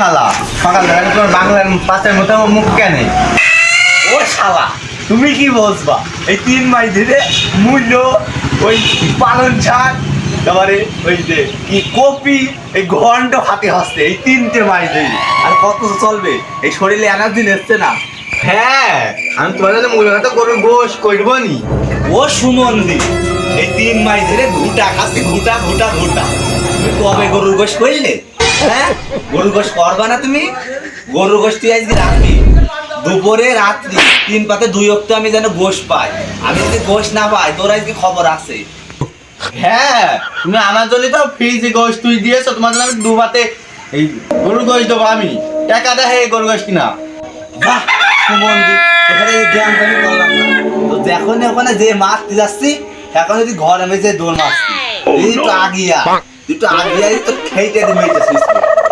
শালা সকালবেলা তোমার বাংলার পাঁচের মতো আমার মুখ কেন ও শালা তুমি কি বলবা এই 3 মাস ধরে মূল্য ওই পালন শাক তারপরে ওই যে কি কপি এই ঘন্ট হাতে হস্তে এই 3টে মাস ধরে আর কত চলবে এই শরীরে এনার্জি নিচ্ছে না। হ্যাঁ আমি তোমার জন্য মূল্য তো গরুর গোশ করবো নি ও সুমন্দি এই 3 মাস ধরে ঘুটা খাচ্ছি ঘুটা ঘুটা ঘুটা তুমি কবে গরুর গোশ করলে? হ্যাঁ গরুর গোশ করবা না তুমি? গরুর গোশ তুই আজকে রাখবি দুপুরে রাত্রি 3 পাতে 2 অক্ত আমি যেন গোশ পাই। আমি যদি গোশ না পাই তোর আজকে খবর আছে। হ্যাঁ তুমি আমার জন্য তো ফ্রিজে গোশ তুই দিয়েছো তোমার জন্য আমি 2 পাতে এই গরুর গোশ দেবো আমি টাকা দেয় গরুর গোশ কিনা। বাহ সুমন্দি এখানে জ্ঞান আমি করলাম না তো যখন ওখানে যে মাছতে যাচ্ছি এখন যদি ঘর আমি যে দোল মাছছি এই তো আগিয়া দুটো আগিয়াই তো খেইতে দে মেইতেছিস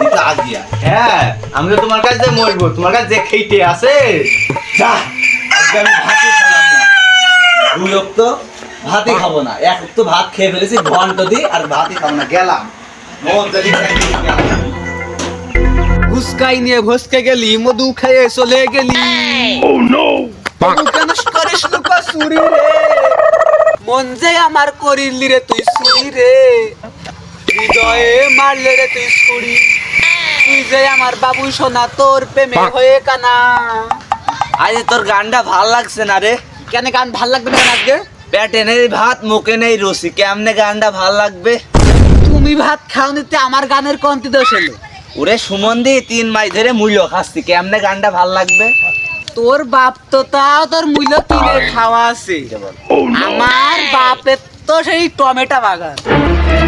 দুটো আগিয়া। হ্যাঁ আমি তো তোমার কাছে মরবো তোমার কাছে যে খেইতে আছে যা আজকে আমি ভাতই খালাম না 2 অক্ত ভাতই খাবো না 1 অক্ত ভাত খেয়ে ফেলেছি ঘন্ট দি আর ভাতই খাবো না গেলাম মন যদি ঘুসকাই নিয়ে ভসকে গেলি মধু খেয়ে চলে গেলি। Oh no! মধু কেন করিস লুকা চুরি রে মন যে আমার করিলি রে তুই চুরি রে হৃদয়ে মারলে রে তুই ছুরি তুই যে আমার বাবু সোনা তোর প্রেমে হয়ে কানা। আজ তোর গানটা ভাল লাগছে না রে। কেন গান ভাল লাগবে না আজকে? পেটে নেই ভাত মুখে নেই রসি কেমনে গানটা ভাল লাগবে? তুমি ভাত খাও নিতে আমার গানের কন্তি দোষ এলো। ওরে সুমন্দি 3 মাস ধরে মূল্য খাচ্ছি কেমনে গানটা ভাল লাগবে? তোর বাপ তো তাও তোর মূল্য কিনে খাওয়া আছে আমার বাপের তো সেই টমেটো বাগান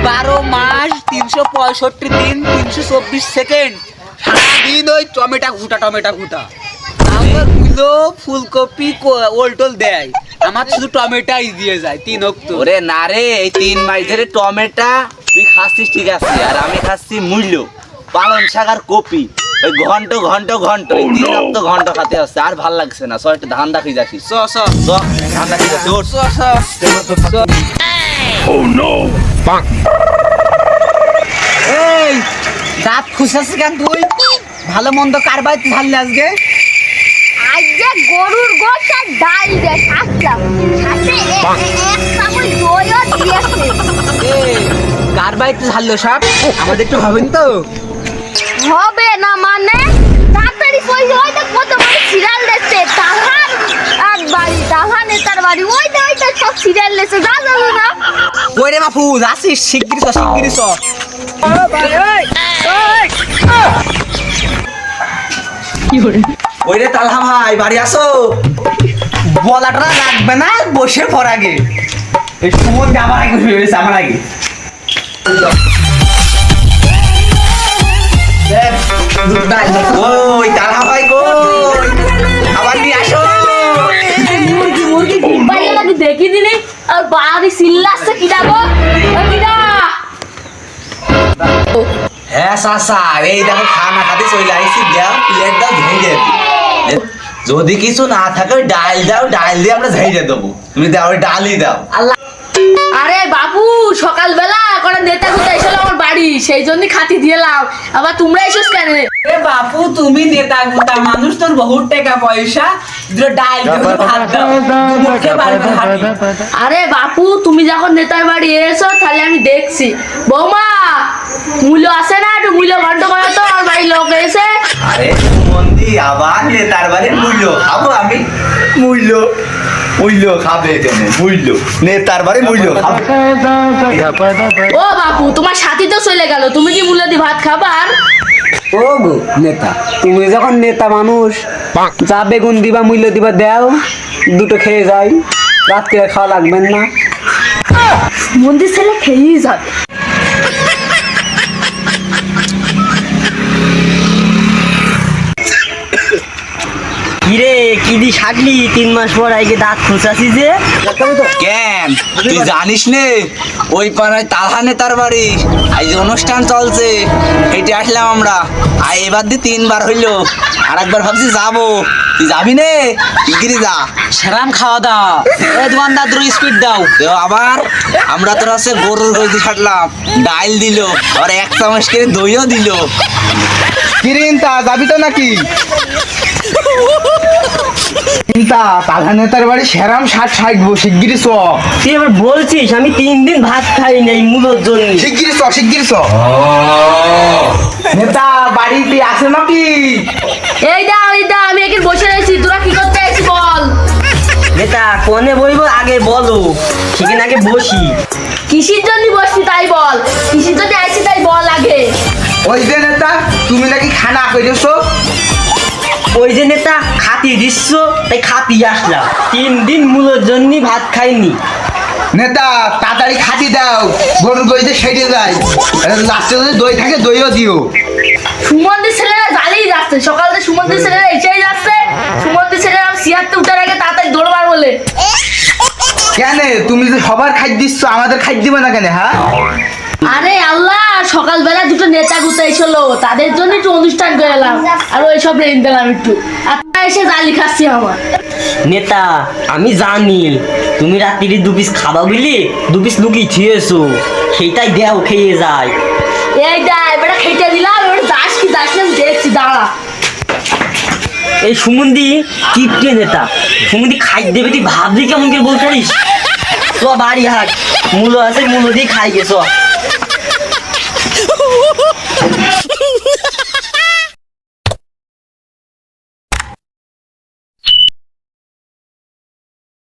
12 মাস 365 দিন 324 সেকেন্ড সারাদিন ওই টমেটো ঘুটা আমার মূল্য ফুলকপি ওলটোল দেয় আমার শুধু টমেটোই দিয়ে যায় 3 অক্ত। ওরে না রে এই 3 মাস ধরে টমেটো তুই খাচ্ছিস ঠিক আছে আর আমি খাচ্ছি মূল্য পালন শাক আর কপি ওই ঘন্ট এই 3 অক্ত ঘন্ট খাতে হচ্ছে আর ভাল লাগছে না সব একটু ধান রাখি যাচ্ছিস চ চ চ ধান রাখি যাচ্ছিস ওঠ। চ Oh no! Bonk! এই দাঁত খুশাছিস কেন তুই? ভালো মন্দ কারবার ঝাললে আজকে আজ যে গরুর গোশ আর ডাল দিয়ে খাচ্লাম সাথে এক চামচ দইও দিয়েছে। কারবার ঝাললো সব আমাদের একটু ভাবেন তো। হবে না মানে তাড়াতাড়ি কই ওই দেখ কত বড় সিরিয়াল দেখছে তাহার আর বাড়ি তাহার নেতার বাড়ি ওইটা সব সিরিয়াল দেখছে যা যাবো না। ওই রে বাপু আসিস শিগগিরি চ ওই রে তালহা ভাই বাড়ি আসো। বলাটা লাগবে না বসে পর আগে এই সুমন্দি আমার আগে হয়েছে আমার আগে ওই তালহা ভাই কই আবার নিয়ে আসো। মুরগি বাড়ি লাগি দেখি দিলি আর বাড়ি সিল্লাছে কিডা গো কিডা। হ্যাঁ চাচা এই দেখো খানা খাতে চলে আইছি দাও প্লেট দাও ঝেড়ে যদি কিছু না থাকে ওই ডাল দাও ডাল দিয়ে আমরা ঝেড়ে দেবো তুমি দাও ওই ডালই দাও। আরে বাবু সকালবেলা করে নেতা কোথা এসেছিল আমার বাড়ি সেই জন্য খাতি দিলাম আবার তোমরা এসেছ কেন? এ বাপু তুমি নেতা গুতা মানুষ তোর বহুত টাকা পয়সা দুটো ডাল দিয়ে ভাত দাও মুখে পারবে হাঁটি। আরে বাপু তুমি যখন নেতার বাড়ি এসো তাহলে আমি দেখছি। বৌমা মূল্য আছে না একটু মূল্য ঘন্ট করো তো আমার বাড়ির লোক এসে। আরে সুমন্দি আবার নেতার বাড়ি মূল্য খাবো আমি মূল্য মূল্য খাবে এখানে মূল্য নেতার বাড়ি মূল্য খাবে। ও বাপু তোমার সাথী তো চলে গেল তুমি কি মূল্য দিয়ে ভাত খাবার? ও গো নেতা তুমি যখন নেতা মানুষ যা বেগুন দিবা মূল্য দিবা দাও দুটো খেয়ে যাই রাত্রে খাওয়া লাগবে না। মন্দির ছেলে খেয়েই যাবে। কিরে কি দি শাকলি 3 মাস পর আইগে দাঁত খুঁচাছি যে কেন তুই জানিস নে ওই পাড়ায় তালহা নেতার বাড়ি এই যে অনুষ্ঠান চলছে হেঁটে আসলাম আমরা আর এবার দিয়ে 3 বার হইলো আর একবার ভাবছি যাবো তুই যাবি নে শিগগিরি যা সেরাম খাওয়া দাওয়া এই দোকানদার দ্রুত স্পিড দাও তো আবার আমরা তোর আছে গরুর গইতে ছাড়লাম ডাল দিল আর 1 চামচ করে দইও দিল। কিরিন তা যাবি তো নাকি চিন্তা তাহা নেতার বাড়ি সেরাম 60 শিগগিরি চ তুই এবার বলছিস আমি 3 দিন ভাত খাই নাই মূলোর জন্য। শিগগিরি চ নেতা বাড়িতে আছে নাকি এই দা আমি এখানে বসে রয়েছি, তোরা কি করতে আছিস বল। নেতা কোনে বইবো আগে বলো, সেখানে আগে বসি। কিসির জন্য বসছি তাই বল, কিসির জন্য আইছি তাই বল আগে। ওই যে নেতা তুমি নাকি খানা করেছো ওই যে নেতা খাতি দিচ্ছ তাই খাতি আসলাম, 3 দিন মূলোর জন্য ভাত খাইনি। নেতা তাড়াতাড়ি খাতি দাও, গরুর গইতে সেটে যায়, লাস্টে যদি দই থাকে দইও দিও। সুমন্দির ছেলেরা জ্বালিয়ে যাচ্ছে, সকালে সুমন্দির ছেলেরা এসেই যাচ্ছে, সুমন্দির ছেলেরা সিয়ারতে উঠার আগে তাড়াতাড়ি দৌড়বার বলে। কেন তুমি যে সবার খাদ্য দিচ্ছ আমাদের খাদ্য দিবে না কেন? হ্যাঁ আরে আল্লাহ, সকালবেলা দুটো নেতা গুতা এসেছিল, তাদের জন্য একটু অনুষ্ঠান করে এলাম আর ওই সব রেন দিলাম একটু, আর তারা এসে জালি খাচ্ছি আমার। নেতা আমি জানি তুমি রাত্রি 2 পিস খাবা বলি 2 পিস লুকিয়ে থিয়েছো, সেইটাই দেও খেয়ে যায়। এই দা এবারে খেতে দিলাম, এবারে দাস কি দাস না আমি দেখছি, দাঁড়া। এই সুমন্দি কিপটে নেতা, সুমন্দি খাই দেবে তুই ভাবলি কেমন করে বলতে পারিস? তো বাড়ি হাট মূলো আছে, মূলো দিয়ে খাই গেছো।